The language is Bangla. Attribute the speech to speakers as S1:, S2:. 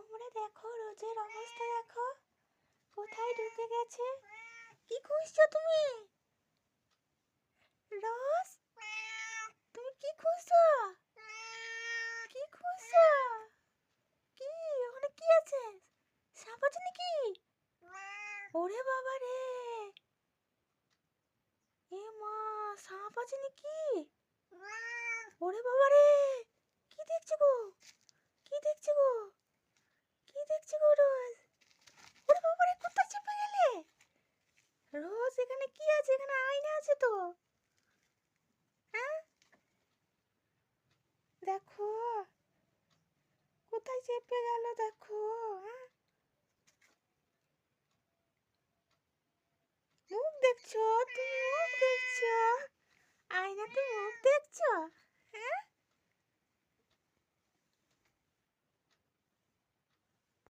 S1: তোমরা দেখো রোজের অবস্থা দেখো, কোথায় ঢুকে গেছে। কি খুঁজছো তুমি? রোজ, তুমি কি খুঁজছো? কি খুঁজছো? কি ওখানে কি আছে? সাপ আছে নাকি? ওরে বাবা রে, এ মা, সাপ আছে নাকি? ওরে বাবা রে, কি দেখছো গো? কি দেখছো গো? কি দেখছো গো রোজ? ওরে বাবা রে, কোথায় চেপে গেলে? রোজ, এখানে কি আছে? এখানে আয়না আছে তো। হ্যাঁ, দেখো কোথায় চেপে গেল দেখো। হ্যাঁ, মুখ দেখছো? তুমি মুখ দেখছো? আয়নাতে মুখ দেখছো? হ্যাঁ,